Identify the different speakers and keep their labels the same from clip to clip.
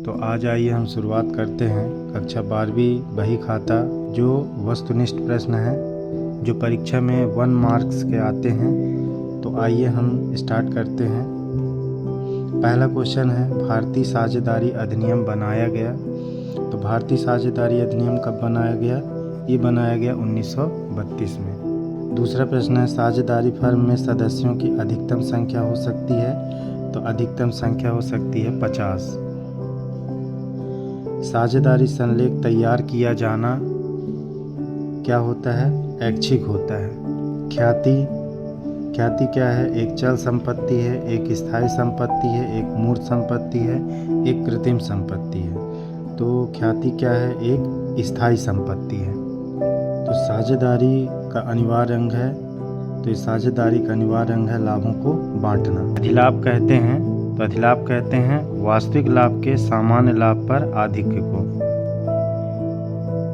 Speaker 1: तो आज आइए हम शुरुआत करते हैं कक्षा 12वीं बही खाता, जो वस्तुनिष्ठ प्रश्न है जो परीक्षा में 1 मार्क्स के आते हैं। तो आइए हम स्टार्ट करते हैं। पहला क्वेश्चन है, भारतीय साझेदारी अधिनियम बनाया गया। तो भारतीय साझेदारी अधिनियम कब बनाया गया? ये बनाया गया 1932 में। दूसरा प्रश्न है, साझेदारी फर्म में सदस्यों की अधिकतम संख्या हो सकती है? तो अधिकतम संख्या हो सकती है 50। साझेदारी संलेख तैयार किया जाना क्या होता है? ऐच्छिक होता है। ख्याति क्या है? एक चल संपत्ति है, एक स्थायी संपत्ति है, एक मूर्त संपत्ति है, एक कृत्रिम संपत्ति है। तो ख्याति क्या है? एक स्थायी संपत्ति है। तो साझेदारी का अनिवार्य अंग है, तो इस साझेदारी का अनिवार्य अंग है लाभों को बांटना। अधिलाभ कहते हैं, तो अधिलाभ कहते हैं वास्तविक लाभ के सामान्य लाभ पर आधिक्य को।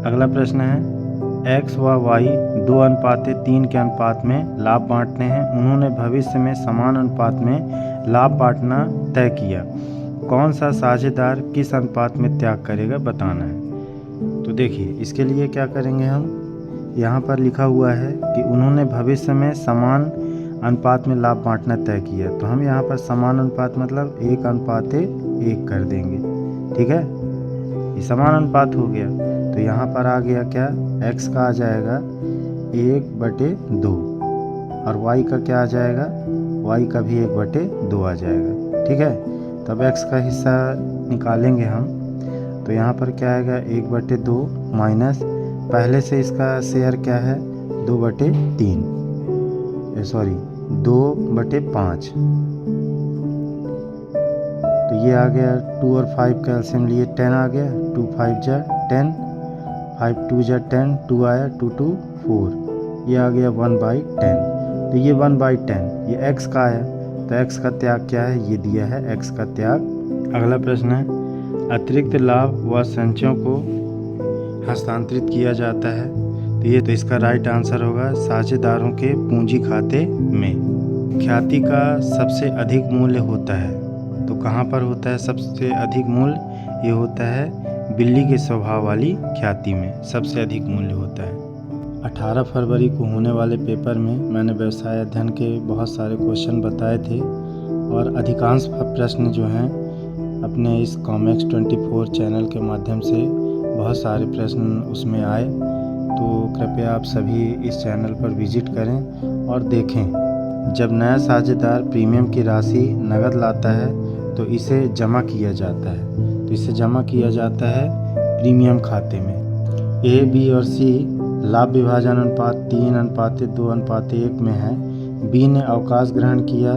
Speaker 1: अगला प्रश्न है, x व y 2:3 के अनुपात में लाभ बांटने हैं। उन्होंने भविष्य में समान अनुपात में लाभ बांटना तय किया। कौन सा साझेदार किस अनुपात में त्याग करेगा बताना है। तो देखिए, इसके लिए क्या करेंगे हम, यहाँ पर लिखा हुआ है कि उन्होंने भविष्य में समान अनुपात में लाभ बांटना तय किया। तो हम यहाँ पर समान अनुपात मतलब 1:1 कर देंगे। ठीक है, ये समान अनुपात हो गया। तो यहाँ पर आ गया क्या? x का आ जाएगा 1/2 और y का क्या आ जाएगा? y का भी 1/2 आ जाएगा। ठीक है, तब x का हिस्सा निकालेंगे हम। तो यहाँ पर क्या आएगा? 1/2 माइनस पहले से इसका शेयर क्या है? 2/3 2/5। तो ये आ गया 2 और 5 का एलसीएम लिए 10 आ गया। 2 5 जा 10, 5 2 जा 10, 2 आया, 2 2 4, ये आ गया 1/10। तो ये 1/10 ये x का आया। तो x का त्याग क्या है? ये दिया है x का त्याग। अगला प्रश्न है, अतिरिक्त लाभ व संचयों को हस्तांतरित किया जाता है। तो इसका राइट आंसर होगा साझेदारों के पूंजी खाते में। ख्याति का सबसे अधिक मूल्य होता है, तो कहाँ पर होता है सबसे अधिक मूल्य? ये होता है बिल्ली के स्वभाव वाली ख्याति में सबसे अधिक मूल्य होता है। 18 फरवरी को होने वाले पेपर में मैंने व्यवसाय अध्ययन के बहुत सारे क्वेश्चन बताए थे और अधिकांश प्रश्न जो हैं अपने इस कॉमेक्स 24 चैनल के माध्यम से बहुत सारे प्रश्न उसमें आए। तो कृपया आप सभी इस चैनल पर विजिट करें और देखें। जब नया साझेदार प्रीमियम की राशि नकद लाता है तो इसे जमा किया जाता है। तो इसे जमा किया जाता है प्रीमियम खाते में। ए, बी और सी लाभ विभाजन अनुपात 3:2:1 में है। बी ने अवकाश ग्रहण किया।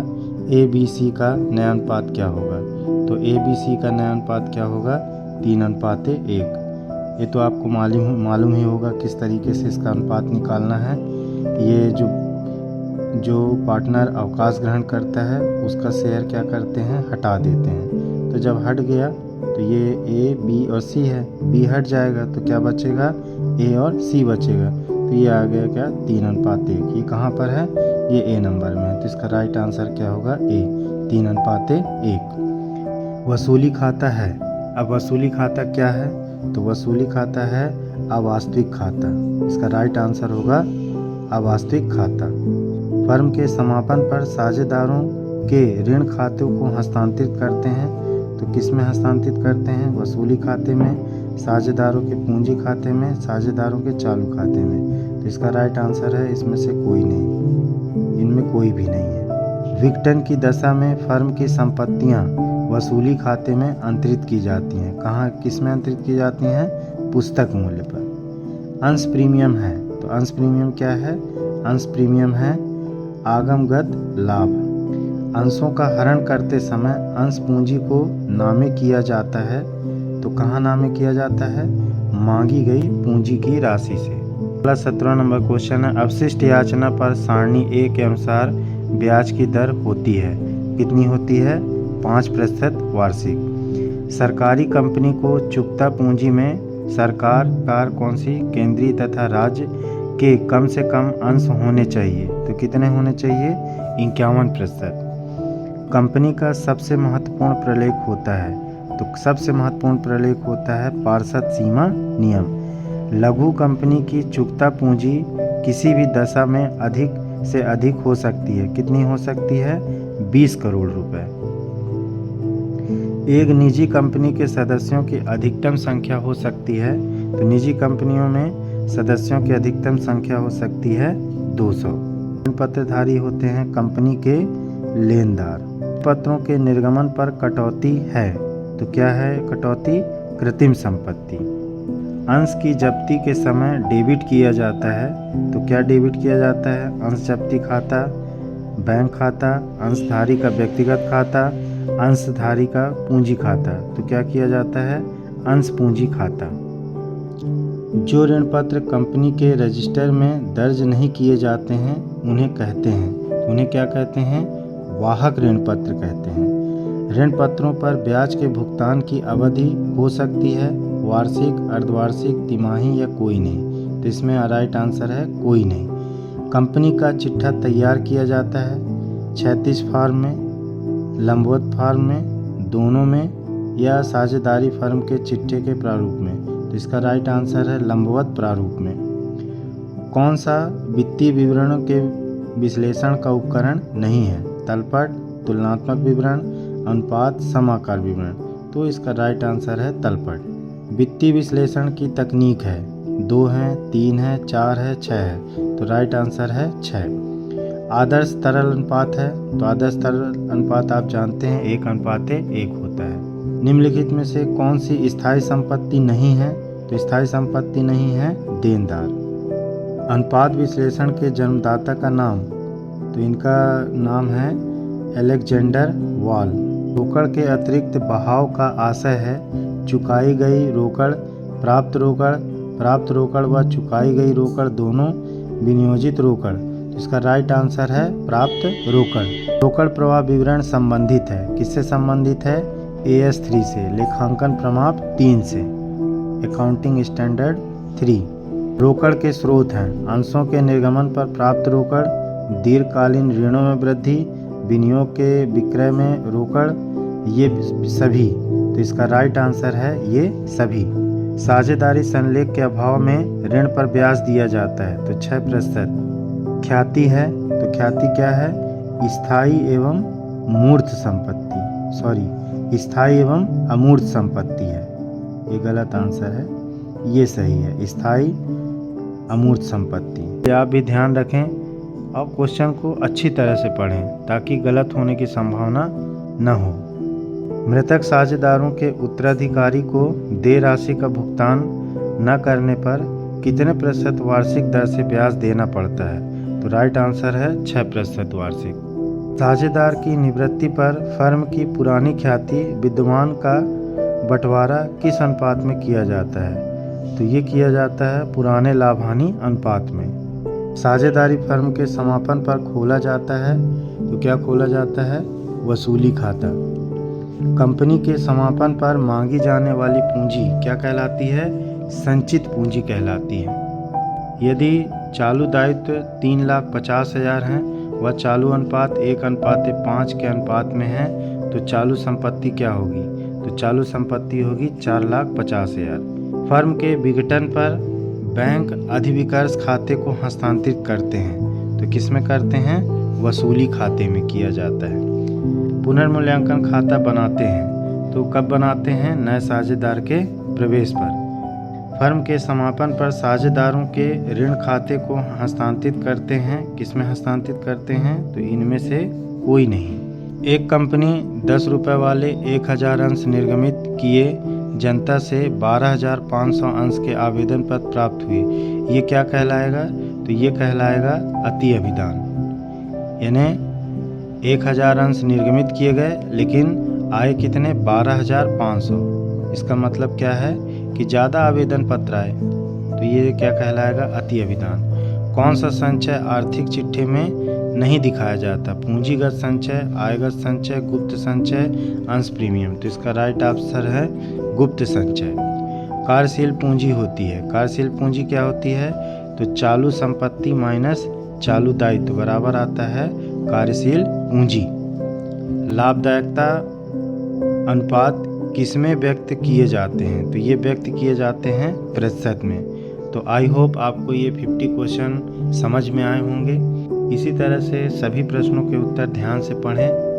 Speaker 1: ए बी सी का नया अनुपात क्या होगा? तो ए बी सी का नया अनुपात क्या होगा? 3:1। ये तो आपको मालूम ही होगा किस तरीके से इसका अनुपात निकालना है। ये जो पार्टनर अवकाश ग्रहण करता है उसका शेयर क्या करते हैं? हटा देते हैं। तो जब हट गया तो ये ए, बी और सी है। बी हट जाएगा तो क्या बचेगा? ए और सी बचेगा। तो ये आ गया क्या? 3:1। ये कहाँ पर है? ये ए नंबर में है। तो इसका राइट आंसर क्या होगा? ए, 3:1। वसूली खाता है। अब वसूली खाता क्या है? तो वसूली खाता है अवास्तविक खाता। इसका राइट आंसर होगा अवास्तविक खाता। फर्म के समापन पर साझेदारों के ऋण खातों को हस्तांतरित करते हैं। तो किस में हस्तांतरित करते हैं? वसूली खाते में, साझेदारों के पूंजी खाते में, साझेदारों के चालू खाते में। तो इसका राइट आंसर है इसमें से कोई नहीं, इनमें कोई भी नहीं है। विघटन की दशा में फर्म की संपत्तियां वसूली खाते में अंतरित की जाती हैं। कहाँ, किस में अंतरित की जाती हैं? पुस्तक मूल्य पर। अंश प्रीमियम है, तो अंश प्रीमियम क्या है? अंश प्रीमियम है आगमगत लाभ। अंशों का हरण करते समय अंश पूंजी को नामे किया जाता है। तो कहाँ नामे किया जाता है? मांगी गई पूंजी की राशि से। अगला 17 नंबर क्वेश्चन है, अवशिष्ट याचना पर सारणी ए के अनुसार ब्याज की दर होती है। कितनी होती है? 5% वार्षिक। सरकारी कंपनी को चुकता पूंजी में सरकार कौन सी? केंद्रीय तथा राज्य के कम से कम अंश होने चाहिए। तो कितने होने चाहिए? 51%। कंपनी का सबसे महत्वपूर्ण प्रलेख होता है। तो तो सबसे महत्वपूर्ण प्रलेख होता है पार्षद सीमा नियम। लघु कंपनी की चुकता पूंजी किसी भी दशा में अधिक से अधिक हो सकती है। कितनी हो सकती है? 20 करोड़ रुपए। एक निजी कंपनी के सदस्यों की अधिकतम संख्या हो सकती है, तो निजी कंपनियों में सदस्यों की अधिकतम संख्या हो सकती है 200। ऋण पत्रधारी होते हैं कंपनी के लेनदार। पत्रों के निर्गमन पर कटौती है, तो क्या है कटौती? कृत्रिम संपत्ति। अंश की जब्ती के समय डेबिट किया जाता है, तो क्या डेबिट किया जाता है? अंश जब्ती खाता, बैंक खाता, अंशधारी का व्यक्तिगत खाता, अंशधारी का पूंजी खाता। तो क्या किया जाता है? अंश पूंजी खाता। जो ऋण पत्र कंपनी के रजिस्टर में दर्ज नहीं किए जाते हैं उन्हें कहते हैं, उन्हें क्या कहते हैं? वाहक ऋण पत्र कहते हैं। ऋण पत्रों पर ब्याज के भुगतान की अवधि हो सकती है वार्षिक, अर्धवार्षिक, तिमाही या कोई नहीं। तो इसमें राइट आंसर है कोई नहीं। कंपनी का चिट्ठा तैयार किया जाता है क्षैतिज फॉर्म में, लंबवत फॉर्म में, दोनों में, या साझेदारी फर्म के चिट्ठे के प्रारूप में। तो इसका राइट आंसर है लंबवत प्रारूप में। कौन सा वित्तीय विवरणों के विश्लेषण का उपकरण नहीं है? तलपट, तुलनात्मक विवरण, अनुपात, समाकार विवरण। तो इसका राइट आंसर है तलपट। वित्तीय विश्लेषण की तकनीक है, 2 है, 3 है, 4 है, 6 है। तो राइट आंसर है 6। आदर्श तरल अनुपात है, तो आदर्श तरल अनुपात आप जानते हैं 1:1 होता है। निम्नलिखित में से कौन सी स्थायी संपत्ति नहीं है? तो स्थायी संपत्ति नहीं है देनदार। अनुपात विश्लेषण के जन्मदाता का नाम, तो इनका नाम है अलेक्जेंडर वाल। रोकड़ के अतिरिक्त बहाव का आशय है चुकाई गई रोकड़, प्राप्त रोकड़ व चुकाई गई रोकड़ दोनों विनियोजित रोकड़। तो इसका राइट आंसर है प्राप्त रोकड़। रोकड़ प्रवाह विवरण संबंधित है, किससे संबंधित है? AS3 से, लेखांकन प्रमाप 3 से, अकाउंटिंग स्टैंडर्ड 3। रोकड़ के स्रोत हैं अंशों के निर्गमन पर प्राप्त रोकड़, दीर्घकालीन ऋणों में वृद्धि, विनियोग के विक्रय में रोकड़, ये सभी। तो इसका राइट आंसर है ये सभी। साझेदारी संलेख के अभाव में ऋण पर ब्याज दिया जाता है, तो 6%। ख्याति है, तो ख्याति क्या है? स्थायी एवं मूर्त संपत्ति, स्थायी एवं अमूर्त संपत्ति है। ये गलत आंसर है, ये सही है, स्थायी अमूर्त संपत्ति। आप भी ध्यान रखें और क्वेश्चन को अच्छी तरह से पढ़ें ताकि गलत होने की संभावना न हो। मृतक साझेदारों के उत्तराधिकारी को देय राशि का भुगतान न करने पर कितने प्रतिशत वार्षिक दर से ब्याज देना पड़ता है? तो राइट आंसर है 6% वार्षिक। साझेदार की निवृत्ति पर फर्म की पुरानी ख्याति विद्यमान का बंटवारा किस अनुपात में किया जाता है? तो ये किया जाता है पुराने लाभ हानि अनुपात में। साझेदारी फर्म के समापन पर खोला जाता है, तो क्या खोला जाता है? वसूली खाता। कंपनी के समापन पर मांगी जाने वाली पूंजी क्या कहलाती है? संचित पूंजी कहलाती है। यदि चालू दायित्व 3,50,000 हैं व चालू अनुपात 1:5 के अनुपात में है, तो चालू संपत्ति क्या होगी? तो चालू संपत्ति होगी 4,50,000। फर्म के विघटन पर बैंक अधिविकर्ष खाते को हस्तांतरित करते हैं, तो किस में करते हैं? वसूली खाते में किया जाता है। पुनर्मूल्यांकन खाता बनाते हैं, तो कब बनाते हैं? नए साझेदार के प्रवेश पर। फर्म के समापन पर साझेदारों के ऋण खाते को हस्तांतरित करते हैं, किस में हस्तांतरित करते हैं? तो इनमें से कोई नहीं। एक कंपनी 10 रुपये वाले 1000 अंश निर्गमित किए जनता से 12,500 अंश के आवेदन पत्र प्राप्त हुए, ये क्या कहलाएगा? तो ये कहलाएगा अति अभिदान। यानी 1000 अंश निर्गमित किए गए लेकिन आए कितने? 12,500। इसका मतलब क्या है कि ज़्यादा आवेदन पत्र आए, तो ये क्या कहलाएगा? अति अभिदान। कौन सा संचय आर्थिक चिट्ठे में नहीं दिखाया जाता? पूंजीगत संचय, आयगत संचय, गुप्त संचय, अंश प्रीमियम। तो इसका राइट आंसर है गुप्त संचय। कार्यशील पूंजी होती है, कार्यशील पूंजी क्या होती है? तो चालू संपत्ति माइनस चालू दायित्व बराबर आता है कार्यशील पूंजी। लाभदायकता अनुपात किस में व्यक्त किए जाते हैं? तो ये व्यक्त किए जाते हैं प्रतिशत में। तो आई होप आपको ये 50 क्वेश्चन समझ में आए होंगे। इसी तरह से सभी प्रश्नों के उत्तर ध्यान से पढ़ें